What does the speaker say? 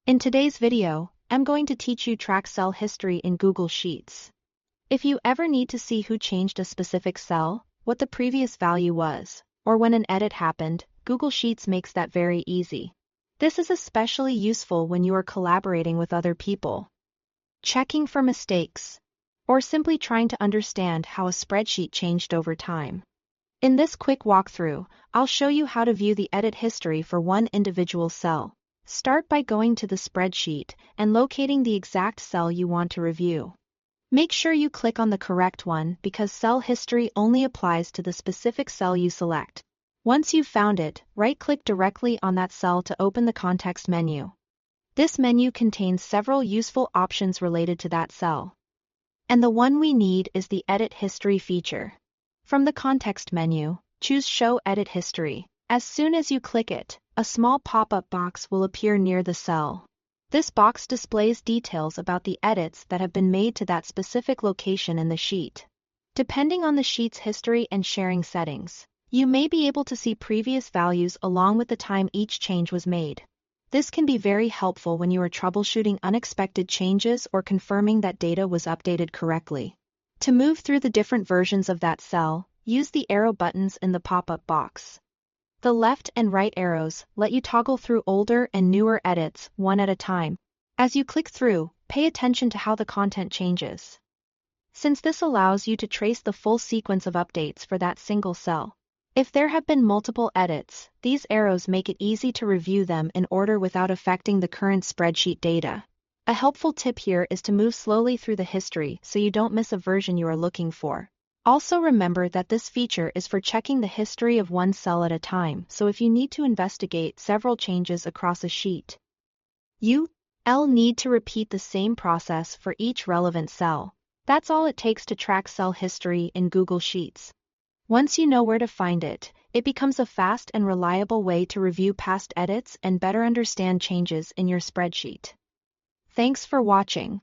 In today's video, I'm going to teach you track cell history in Google Sheets. If you ever need to see who changed a specific cell, what the previous value was, or when an edit happened, Google Sheets makes that very easy. This is especially useful when you are collaborating with other people, checking for mistakes, or simply trying to understand how a spreadsheet changed over time. In this quick walkthrough, I'll show you how to view the edit history for one individual cell. Start by going to the spreadsheet and locating the exact cell you want to review. Make sure you click on the correct one because cell history only applies to the specific cell you select. Once you've found it, right-click directly on that cell to open the context menu. This menu contains several useful options related to that cell. And the one we need is the Edit History feature. From the context menu, choose Show Edit History. As soon as you click it, a small pop-up box will appear near the cell. This box displays details about the edits that have been made to that specific location in the sheet. Depending on the sheet's history and sharing settings, you may be able to see previous values along with the time each change was made. This can be very helpful when you are troubleshooting unexpected changes or confirming that data was updated correctly. To move through the different versions of that cell, use the arrow buttons in the pop-up box. The left and right arrows let you toggle through older and newer edits one at a time. As you click through, pay attention to how the content changes, since this allows you to trace the full sequence of updates for that single cell. If there have been multiple edits, these arrows make it easy to review them in order without affecting the current spreadsheet data. A helpful tip here is to move slowly through the history so you don't miss a version you are looking for. Also remember that this feature is for checking the history of one cell at a time, so if you need to investigate several changes across a sheet, you'll need to repeat the same process for each relevant cell. That's all it takes to track cell history in Google Sheets. Once you know where to find it, it becomes a fast and reliable way to review past edits and better understand changes in your spreadsheet. Thanks for watching.